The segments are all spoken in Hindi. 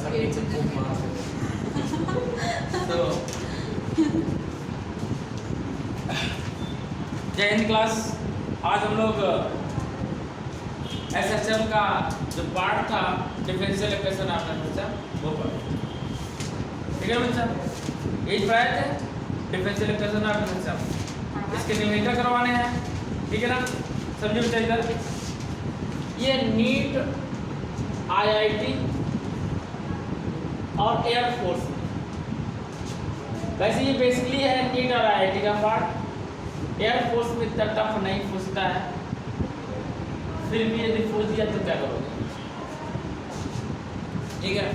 तो जय हिंद क्लास। आज हम लोग एसएचएम का जो पार्ट था डिफरेंशियल इक्वेशन आपने बच्चा वो पढ़ा, ठीक है बच्चा। यही पढ़ाए थे डिफरेंशियल इक्वेशन आपने बच्चा, इसके न्यूमेरिकल करवाने हैं, ठीक है ना। समझिए बच्चा, इधर ये नीट आईआईटी और एयरफोर्स, वैसे ये बेसिकली है नीट और आईआईटी का पार्ट। एयरफोर्स में इतना टफ नहीं पूछता है, फिर भी यदि पूछ दिया तो क्या करोगे, ठीक है।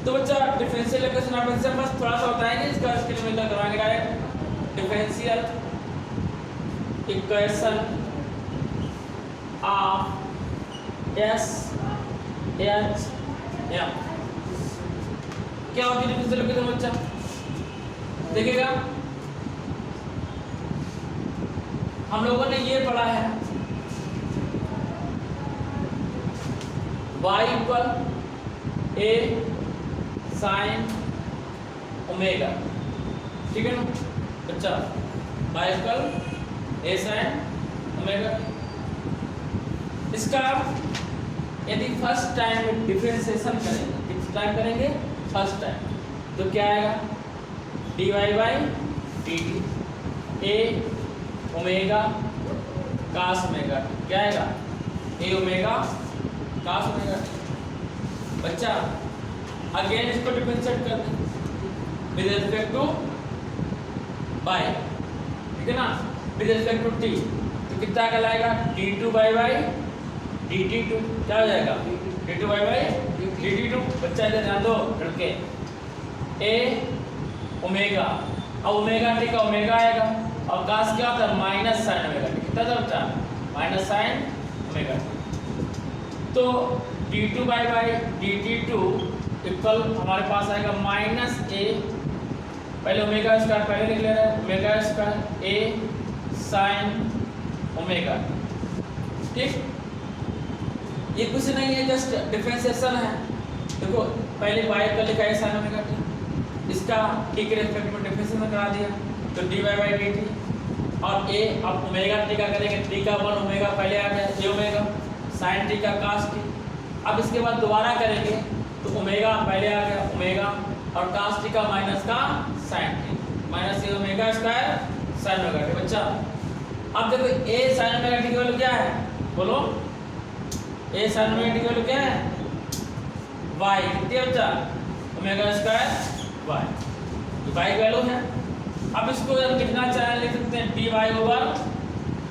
तो बच्चा डिफरेंशियल इक्वेशन आप बस थोड़ा सा बताएंगे, इसका इसके लिए मतलब करवाएंगे direct differential equation of S H M. क्या होती है डिफरेंशियल इक्वेशन बच्चा? देखिएगा, हम लोगों ने ये पढ़ा है y इक्वल ए साइन ओमेगा, ठीक है ना बच्चा। y इक्वल ए साइन ओमेगा। इसका यदि फर्स्ट टाइम डिफरेंशिएशन करेंगे, किस टाइम करेंगे? फर्स्ट टाइम, तो क्या आएगा? dy by dt A omega cos omega, क्या आएगा? A omega cos omega. बच्चा अगेन इसको डिफरेंशिएट कर दें विद रिस्पेक्ट टू बाई, ठीक है ना, विद रिस्पेक्ट टू टी। तो कितना कहलाएगा? d2 बाई dt2, क्या हो जाएगा? d2 by dt2। बच्चा इधर ध्यान दो लड़के, ए ओमेगा, अब ओमेगा टी का ओमेगा आएगा और कास क्या होता है? Minus sign omega T. कितना था बच्चा? Minus sign omega T. तो d2 बाई dt2 इक्वल हमारे पास आएगा माइनस ए, पहले ओमेगा स्क्वायर पहले लिख ले रहे हैं, ओमेगा स्क्वायर ए साइन ओमेगा, ठीक। ये कुछ नहीं है, जस्ट डिफरेंशिएशन है। देखो पहले y का लिखा है साइन ओमेगा टी, इसका टी के रिस्पेक्ट में डिफरेंशिएशन करा दिया, तो dy बाई dt और a, अब ओमेगा टी का करेंगे, टी का 1 ओमेगा पहले आ गया, ए ओमेगा साइन टी का कास टी। अब इसके बाद दोबारा करेंगे तो ओमेगा पहले आ गया, ओमेगा और कास टी का माइनस का sine t, minus A omega square sine omega t. बच्चा अब देखो ए साइन ओमेगा टी की वैल्यू क्या है? बोलो, ए साइन ओमेगा टी की वैल्यू क्या है? y। कितनी है बच्चा? ओमेगा स्क्वायर y, तो y वैल्यू है। अब इसको हम लिखना चाहें लिख सकते हैं dy over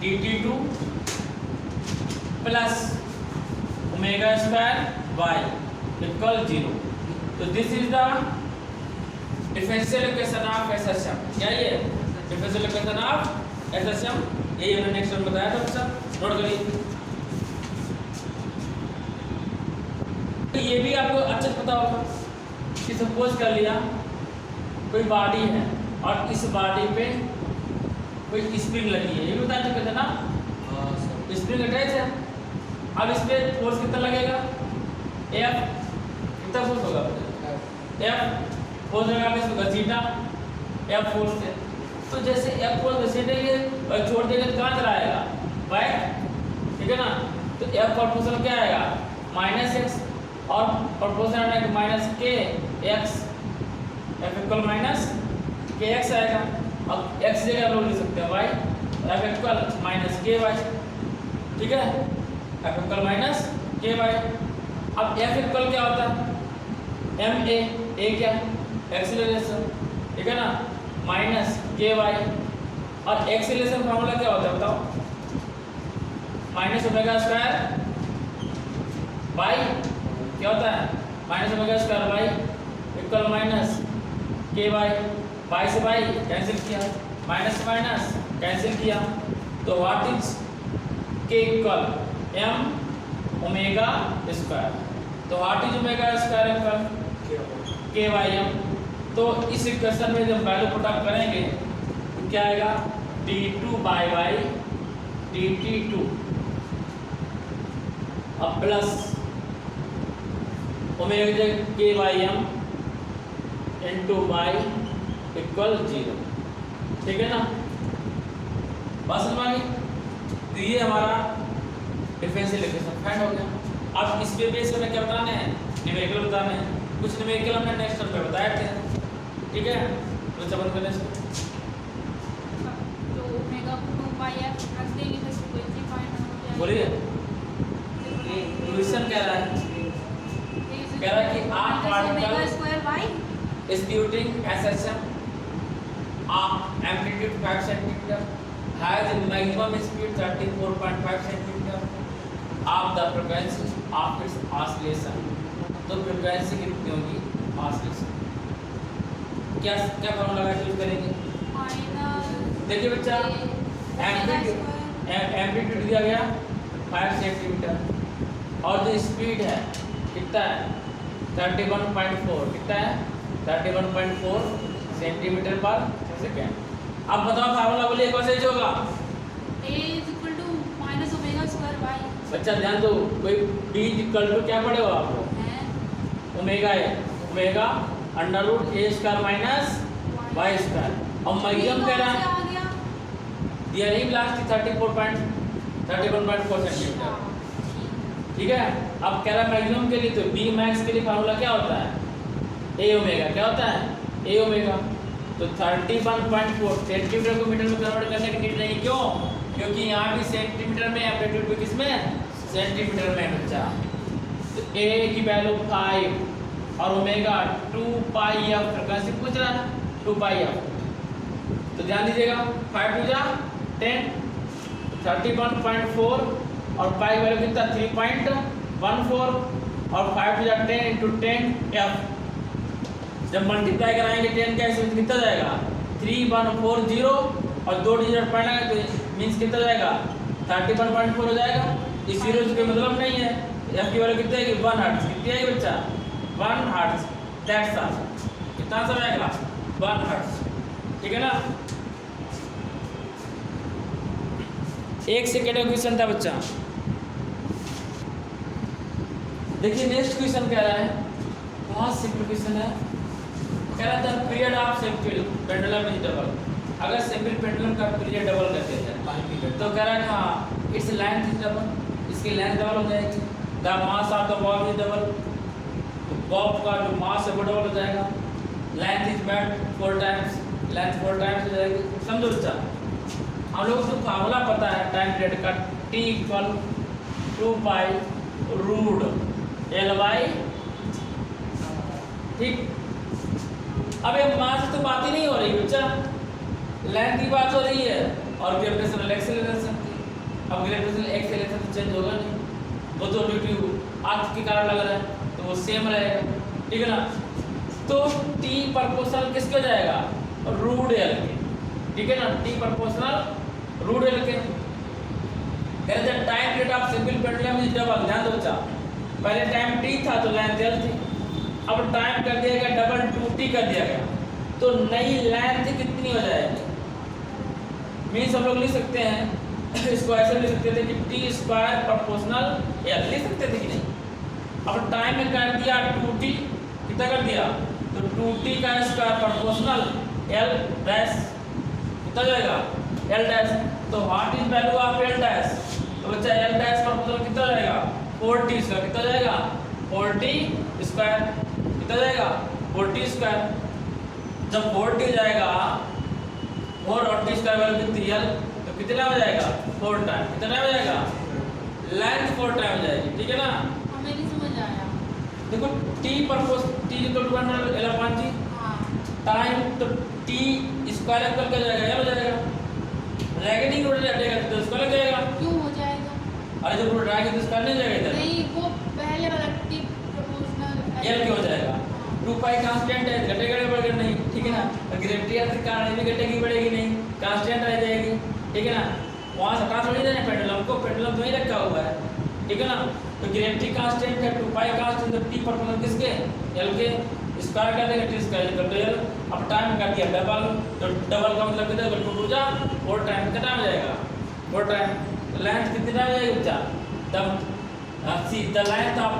dt2 plus omega square y equal 0। तो this is the differential equation of SHM. क्या ये डिफरेंशियल इक्वेशन ऑफ एसएचएम? यही हमने नेक्स्ट में बताया था बच्चा, नोट करिए। तो ये भी आपको अच्छे से पता होगा कि सपोज कर लिया कोई बॉडी है और इस बॉडी पे कोई स्प्रिंग लगी है, ये भी बता चुके थे ना, स्प्रिंग अटैच है। अब इस पे फोर्स कितना लगेगा? F कितना फोर्स होगा? F फोर्स लगा के इसको घसीटा, F फोर्स से। तो जैसे F फोर्स घसीटेंगे और छोड़ देंगे तो कहाँ चला आएगा? बैक, ठीक है ना। तो F प्रोपोर्शनल क्या आएगा? माइनस एक्स, और प्रोपोर्शनल है माइनस के एक्स, F इक्वल माइनस के एक्स आएगा। अब x जगह हम लोग लिख सकते हैं y, F equal minus K Y, ठीक है, F equal minus K Y. अब F इक्वल क्या होता है? ma, a क्या? एक्सीलरेशन, ठीक है ना, माइनस के वाई। और एक्सीलरेशन फार्मूला क्या होता है बताओ? माइनस ओमेगा स्क्वायर वाई, क्या होता है? Minus omega square Y equal minus K Y. Y से वाई कैंसिल किया, माइनस माइनस कैंसिल किया, तो what is K equal m omega square. तो what is omega square equal K Y M. तो इस इक्वेशन में जब वैल्यू पुट अप करेंगे तो क्या आएगा? d2 बाई dt2 अब plus omega K by M into by equal 0, ठीक है ना। बात समझ में आ गई। तो ये हमारा डिफरेंशियल इक्वेशन फाइंड हो गया। अब इस पे बेस में क्या बताने हैं, न्यूमेरिकल बताने हैं। कुछ न्यूमेरिकल हमने नेक्स्ट टर्म पे बताए थे, ठीक है। तो चलो करने से तो ओमेगा को 2πf रख देंगे तो फ्रीक्वेंसी फाइंड हो जाएगी। बोलिए क्वेश्चन कह रहा है कि आठ particle square by distributing SHM of amplitude 5 cm has a maximum speed 34.5 cm of the frequency of its oscillation। तो फ्रीक्वेंसी कितनी होगी ऑसिलेशन, क्या क्या फॉर्मूला का यूज करेंगे। देखिए बच्चा एम्पलीट्यूड दिया गया 5 सेंटीमीटर और जो स्पीड है कितना है 31.4, कितना है 31.4 सेंटीमीटर पर सेकेंड। अब बताओ फार्मूला बोलिए कौन सा यूज होगा। A is equal to minus omega square y बच्चा ध्यान दो, कोई B इक्वल टू क्या पड़ेगा आपको है ओमेगा है, ओमेगा अंडर रूट ए स्क्वायर माइनस वाई स्क्वायर। और मैक्सिमम कह रहा है आ गया दिया नहीं लास्ट 31.4 सेंटीमीटर, ठीक है। अब कह रहा है मैक्सिमम के लिए, तो बी मैक्स के लिए फार्मूला क्या होता है ए ओमेगा, क्या होता है ए ओमेगा। तो 31.4 सेंटीमीटर को मीटर में कन्वर्ट करने की नीड नहीं, क्यों, क्योंकि यहाँ भी सेंटीमीटर में एम्पलीट्यूड भी किसमें सेंटीमीटर में बच्चा। तो ए की वैल्यू 5 और ओमेगा 2πf फ्रीक्वेंसी पूछ रहा है 2πf। तो ध्यान दीजिएगा 5 टू जा 10 31.4 और पाई वैल्यू कितना 3.14 और 5 टू जा 10 इंटू 10f। जब मल्टीप्लाई कराएंगे 10 का इसमें कितना जाएगा 3140 और 2 डिजिट पढ़ना है तो मीन्स कितना जाएगा 31.4 हो जाएगा। इस जीरो का मतलब नहीं है, f की वैल्यू कितनी है 1 हर्ट्ज, कितनी है बच्चा 1 हर्ट्ज, दैट्स ऑल। कितना सा आएगा 1 हर्ट्ज, ठीक है ना। एक सेकेंड का क्वेश्चन था बच्चा। देखिए नेक्स्ट क्वेश्चन कह रहा है, बहुत सिंपल क्वेश्चन है। कह रहा था period of simple pendulum is double. अगर सिंपल पेंडुलम का पीरियड डबल कर दिया जाए तो कह रहा है हाँ इट्स लेंथ इज डबल, इसकी लेंथ डबल हो जाएगी। The mass of the Bob is double, तो बॉब का जो मास है वो डबल हो जाएगा। Length is made 4 times, length 4 times हो जाएगी। समझो बच्चा, हम लोग को फार्मूला पता है टाइम पीरियड का T इक्वल 2 रूट L/, ठीक। अब ये मास तो बात ही नहीं हो रही बच्चा, लेंथ की बात हो रही है और ग्रेविटेशनल एक्सेलरेशन की। अब ग्रेविटेशनल एक्सेलरेशन तो चेंज होगा नहीं, वो तो ड्यू टू अर्थ के कारण लग रहा है तो वो सेम रहेगा, ठीक है ना। तो T प्रोपोर्शनल किसके हो जाएगा रूट L के, ठीक है ना। T प्रोपोर्शनल रूट L के। कहते हैं time period of simple pendulum is double. ध्यान दो बच्चा, पहले टाइम T था तो लेंथ L थी, अब टाइम कर दिया गया डबल 2T कर दिया गया, तो नई लेंथ कितनी हो जाएगी। मीन्स हम लोग लिख सकते हैं इसको ऐसे लिख सकते थे कि T स्क्वायर प्रोपोर्शनल L लिख सकते थे कि नहीं। अब टाइम में कर दिया 2T, कितना कर दिया तो 2T का स्क्वायर प्रोपोर्शनल L डैश, कितना जाएगा L डैश। तो what is value of L dash, तो बच्चा L डैश प्रोपोर्शनल कितना जाएगा 4T स्क्वायर, कितना जाएगा 4T स्क्वायर, कितना जाएगा 4T स्क्वायर। जब 4T जाएगा 4 और T स्क्वायर वैल्यू कितनी L, तो कितना हो जाएगा 4 टाइम, कितना हो जाएगा लेंथ 4 टाइम हो जाएगी, ठीक है ना। हमें नहीं समझ आया। देखो T purpose T equal to 1 L/G time, तो T स्क्वायर इक्वल क्या जाएगा L हो जाएगा। नेगेटिव रूट हटेगा तो स्क्वायर लग जाएगा। क्यों हो जाएगा? अरे जब रूट आएगा तो स्क्वायर नहीं जाएगा इधर, नहीं वो पहले वाला T प्रोपोर्शनल L क्यों हो जाएगा 2π कांस्टेंट है, घटेगा बढ़ेगा नहीं, ठीक है ना। और ग्रेविटी अर्थ के कारण भी घटेगी बढ़ेगी नहीं, कांस्टेंट रह जाएगी, ठीक है ना। वहाँ से हटा थोड़ी देना पेंडुलम को, पेंडुलम तो ही रखा हुआ है, ठीक है ना। तो ग्रेविटी कांस्टेंट है 2π कांस्टेंट, तो T प्रोपोर्शनल किसके L के, स्क्वायर कर देगा T square equal to L। अब टाइम कर दिया डबल, तो डबल का मतलब कितना है 2 जा 4 टाइम कितना हो जाएगा 4 टाइम। लेंथ कितना हो जाएगी बच्चा, the see the length of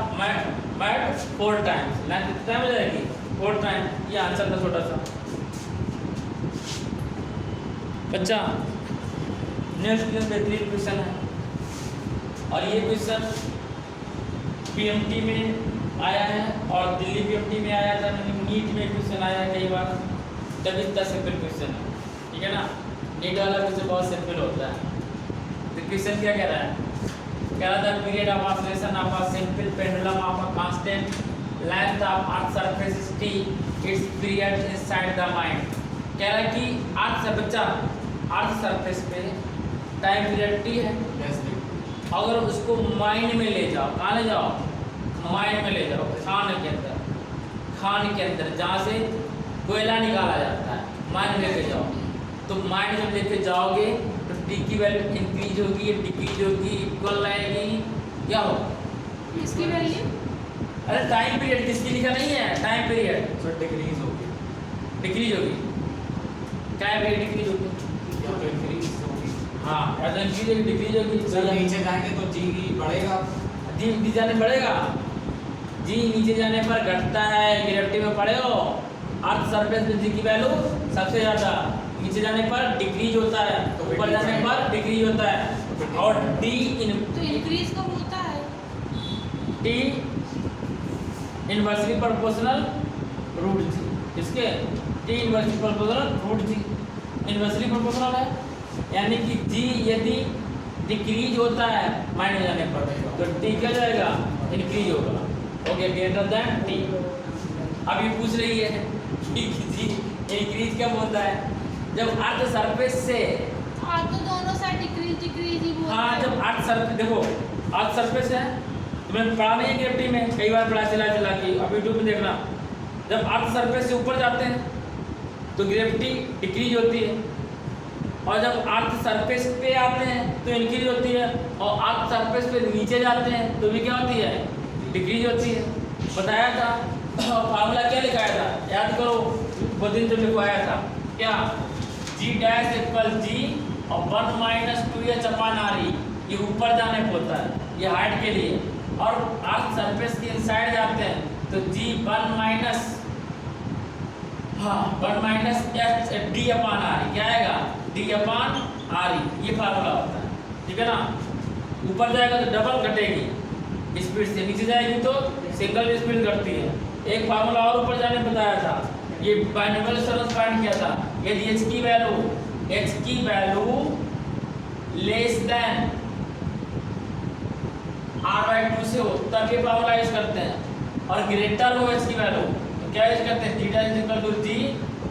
but 4 times, length कितना टाइम हो जाएगी 4 टाइम। ये आंसर था छोटा सा बच्चा। नेक्स्ट क्वेश्चन बेहतरीन क्वेश्चन है और ये क्वेश्चन पीएमटी में आया है और दिल्ली पीएमटी में आया था, नीट में क्वेश्चन आया है कई बार। जब इतना सिंपल क्वेश्चन है, ठीक है ना, नीट वाला क्वेश्चन बहुत सिंपल होता है। तो क्वेश्चन क्या कह रहा है, कह रहा था period of oscillation of a simple pendulum of a constant length of earth surface T, it's period inside the mind. कह रहा है कि अर्थ से बच्चा अर्थ सरफेस पे टाइम पीरियड टी है, अगर उसको माइंड में ले जाओ, कहाँ ले जाओ, माइंड में ले जाओ, खान के अंदर, खान के अंदर जहाँ से कोयला निकाला जाता है, माइंड में लेके जाओ। तो माइंड जब लेके जाओगे तो टी की वैल्यू इंक्रीज होगी, डिक्रीज होगी, इक्वल रहेगी, क्या हो, किसकी वैल्यू? अरे टाइम पीरियड किसकी लिखा नहीं है, टाइम पीरियड सर डिक्रीज होगी, डिक्रीज होगी, टाइम पीरियड डिक्रीज होगी, या तो इंक्रीज होगी। हाँ या तो इंक्रीज होगी, डिक्रीज होगी। सर नीचे जाएंगे तो जी बढ़ेगा, जी नीचे जाने बढ़ेगा, जी नीचे जाने पर घटता है, ग्रेविटी में पड़े हो, अर्थ सरफेस पे जी की वैल्यू सबसे ज़्यादा, नीचे जाने पर डिक्रीज होता है, ऊपर जाने पर डिक्रीज होता है। और डी इन तो इंक्रीज कब होता है? टी इनवर्सली प्रोपोर्शनल रूट जी, इसके टी इनवर्सली प्रोपोर्शनल रूट जी, इनवर्सली प्रोपोर्शनल है, यानी कि जी यदि डिक्रीज होता है माइनस जाने पर तो टी क्या जाएगा, इंक्रीज होगा, ओके, ग्रेटर देन टी। अब ये पूछ रही है कि जी इंक्रीज कब होता है, जब अर्थ सरफेस से, और तो दोनों साइड डिक्रीज डिक्रीज ही बोलते हाँ हैं। जब अर्थ सरफेस, देखो अर्थ सरफेस है, तुम्हें पढ़ा नहीं है ग्रेविटी में, कई बार पढ़ा चला चला के, अब यूट्यूब में देखना, जब अर्थ सरफेस से ऊपर जाते हैं तो ग्रेविटी डिक्रीज होती है, और जब अर्थ सरफेस पे आते हैं तो इंक्रीज होती है, और अर्थ सरफेस पे नीचे जाते हैं तो भी क्या होती है, डिक्रीज होती है। बताया था, फार्मूला क्या लिखाया था, याद करो, वो दिन जब लिखवाया था, क्या, जी डैश इक्वल जी और 1 minus 2h upon R E, ये ऊपर जाने को होता है, ये हाइट के लिए, और अर्थ सरफेस के इनसाइड जाते हैं तो जी 1 माइनस, हाँ 1 minus H D upon R E, क्या आएगा, डी अपान आर ई, ये फार्मूला होता है, ठीक है ना। ऊपर जाएगा तो डबल घटेगी स्पीड से, नीचे जाएगी तो सिंगल स्पीड घटती है। एक फार्मूला और ऊपर जाने बताया था, ये बाइनोमियल सॉल्यूशन फाइंड किया था, यदि h की वैल्यू लेस देन r/2 से हो तब ये फार्मूला यूज करते हैं, और ग्रेटर हो h की वैल्यू तो क्या यूज करते हैं, theta is equal to G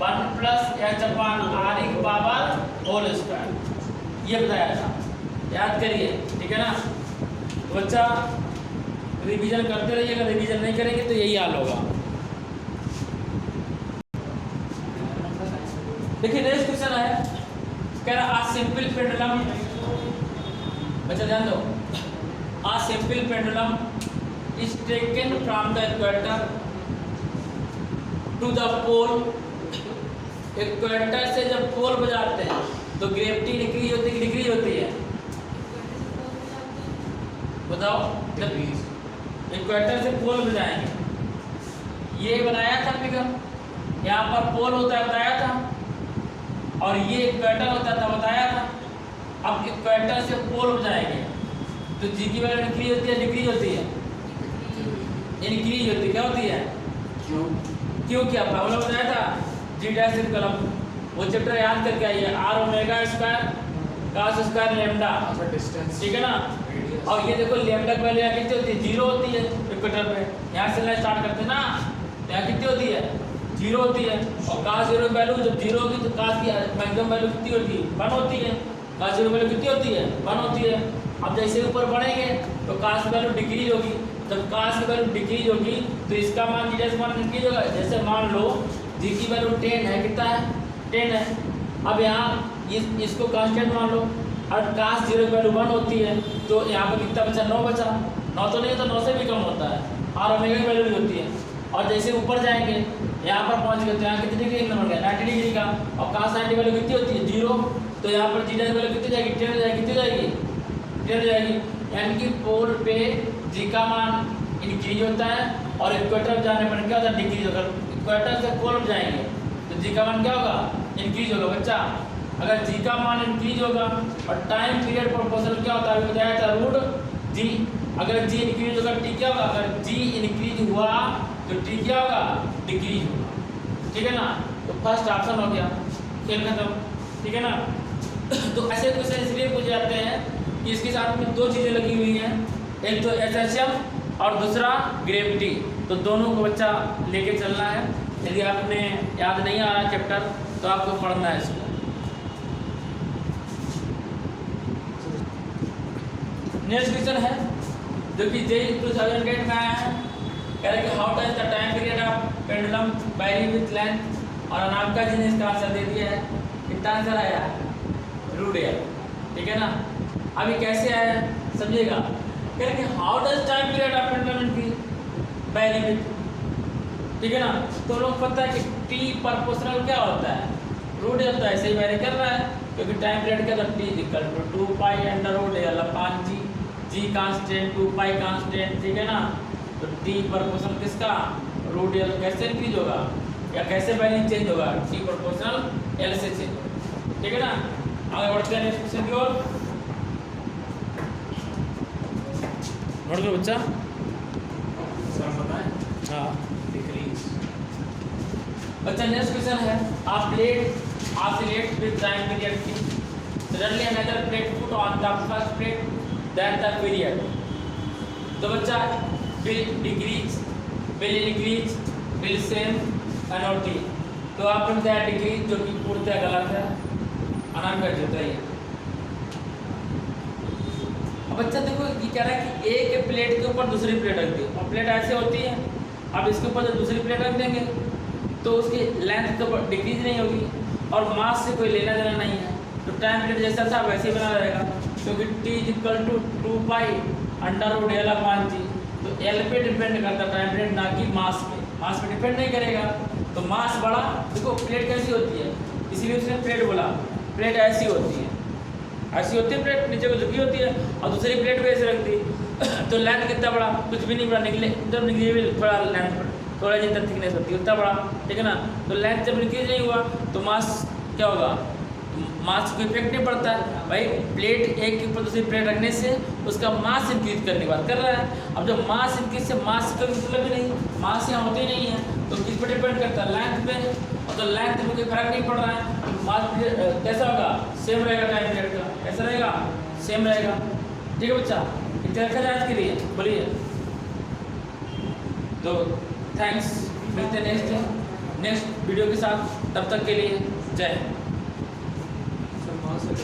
1 plus h upon r की पावर होल स्क्वायर, ये बताया था, याद करिए, ठीक है ना। तो बच्चा रिवीजन करते रहिएगा, रिवीजन नहीं करेंगे तो यही हाल होगा। देखिए नेक्स्ट क्वेश्चन है, कह रहा आ सिंपल पेंडुलम, बच्चा ध्यान दो, a simple pendulum is taken from the equator to the pole. Equator से जब पोल बजाते हैं तो ग्रेविटी डिक्रीज होती है, डिक्रीज होती है, बताओ, जब इक्वेटर से पोल बजाएंगे, ये बनाया था फिगर, यहाँ पर पोल होता है बताया था, और ये इक्वेटर होता था बताया था। अब इक्वेटर से पोल बजाएंगे तो जी की वैल्यू इंक्रीज होती है, डिक्रीज होती है, इंक्रीज होती है, क्या होती है, क्यों, क्या फार्मूला बताया था, जी डैश इक्वल, वो चैप्टर याद करके आइए, R omega square cos square lambda, ठीक है ना। और ये देखो लैम्डा की वैल्यू यहाँ कितनी होती है, 0 होती है इक्वेटर पे, यहाँ से स्टार्ट करते हैं ना, यहाँ कितनी होती है, 0 होती है, और cos 0 की वैल्यू जब 0 होगी तो cos की मैक्सिमम वैल्यू कितनी होती है, 1 होती है, cos 0 की वैल्यू कितनी होती है, 1 होती है। अब जैसे ऊपर बढ़ेंगे तो cos की वैल्यू डिक्रीज होगी, जब cos की वैल्यू डिक्रीज होगी तो इसका मान जी डैश मान डिक्रीज होगा। जैसे मान लो जी की वैल्यू 10 है, कितना है, 10 है, अब यहाँ इसको कांस्टेंट मान लो, और cos 0 की वैल्यू 1 होती है तो यहाँ पर कितना बचा, 9 बचा, 9 तो नहीं तो 9 से भी कम होता है, और ओमेगा की वैल्यू भी होती है। और जैसे ऊपर जाएंगे यहाँ पर पहुँच गए तो यहाँ कितनी डिग्री एंगल बन गया, 90 डिग्री का, और cos 90 वैल्यू कितनी होती है, 0, तो यहाँ पर जी डैश वैल्यू कितनी जाएगी, 10 जाएगी, कितनी जाएगी, 10 जाएगी, यानी कि पोल पे जी का मान इंक्रीज होता है और इक्वेटर जाने पर क्या होता है डिक्रीज होगा। इक्वेटर से पोल जाएंगे तो जी का मान क्या होगा इंक्रीज होगा बच्चा। अगर जी का मान इंक्रीज होगा और टाइम पीरियड प्रोपोर्शनल क्या होता है अभी बताया था रूट जी। अगर जी इंक्रीज होगा टी क्या होगा, अगर जी इंक्रीज हुआ तो टी क्या होगा डिक्रीज होगा। ठीक है ना, तो फर्स्ट ऑप्शन हो गया, खेल खत्म। ठीक है ना, तो ऐसे क्वेश्चन इसलिए पूछे जाते हैं कि इसके साथ में दो चीज़ें लगी हुई हैं, एक तो एसएचएम और दूसरा ग्रेविटी। तो दोनों को बच्चा लेके चलना है। यदि आपने याद नहीं आ रहा चैप्टर तो आपको पढ़ना है इसको। नेक्स्ट क्वेश्चन है जो कि जे 2008 में आया है, कह रहा है कि how does the time period of pendulum very with length, और अनामिका जी ने इसका आंसर दे दिया है। कितना आंसर आया रूडेल। ठीक है ना, अभी कैसे आया समझिएगा। कह रहे कि how does time period of pendulum की वेरी विथ, ठीक है ना, तो लोग पता है कि टी प्रोपोर्शनल क्या होता है रूडेल, तो ऐसे ही वेरी कर रहा है क्योंकि टाइम पीरियड क्या था T equal to 2 pi under root L upon G, G constant 2 pi constant. ठीक है ना, तो टी प्रोपोर्शनल किसका रूट एल कैसे इंक्रीज होगा या कैसे वैल्यू चेंज होगा, टी प्रोपोर्शनल एल से चेंज होगा। ठीक है ना, आगे बढ़ते हैं नेक्स्ट क्वेश्चन की ओर। बढ़ दो बच्चा। सर बताएं हाँ डिक्रीज। बच्चा नेक्स्ट क्वेश्चन है आप plate oscillate with time period t. Suddenly another plate put on the first plate that the period. तो बच्चा will decrease, will increase, will same and not t. तो आपने बताया डिक्रीज जो कि पूर्णतः गलत है, अनामिका जी बताइए। अब बच्चा देखो ये कह रहा है कि एक प्लेट के ऊपर दूसरी प्लेट रख दी और प्लेट ऐसे होती है, अब इसके ऊपर जब दूसरी प्लेट रख देंगे तो उसकी लेंथ तो डिक्रीज नहीं होगी और मास से कोई लेना देना नहीं है, तो टाइम पीरियड जैसा था वैसे ही बना रहेगा क्योंकि T equal to 2 pi under root L upon g. तो एल पे डिपेंड करता है टाइम पीरियड, ना कि मास पे। मास पे डिपेंड नहीं करेगा, तो मास बढ़ा। देखो प्लेट कैसी होती है, इसीलिए उसने प्लेट बोला। प्लेट ऐसी होती है, ऐसी होती है प्लेट, नीचे को झुकी होती है और दूसरी प्लेट पे ऐसे रख दी तो लेंथ कितना बड़ा, कुछ भी नहीं बड़ा, निकले जब निकले भी थोड़ा लेंथ बड़ा, थोड़ा जितना थिकनेस होती है उतना बड़ा। ठीक है ना, तो लेंथ जब इंक्रीज नहीं हुआ तो मास क्या होगा, मास को इफेक्ट नहीं पड़ता है भाई। प्लेट एक के ऊपर दूसरी प्लेट रखने से उसका मास इंक्रीज करने की बात कर रहा है। अब जब मास इंक्रीज से मास का मतलब ही नहीं, मास यहाँ होते ही नहीं है, तो किस पर डिपेंड करता है लेंथ पे, और तो लेंथ में कोई फर्क नहीं पड़ रहा है। मास कैसा होगा सेम रहेगा, टाइम पीरियड का कैसा रहेगा सेम रहेगा। ठीक है बच्चा, इतना रखा जाए आज के लिए, बोलिए। तो थैंक्स, मिलते हैं नेक्स्ट वीडियो के साथ, तब तक के लिए जय हिंद। सर वहाँ से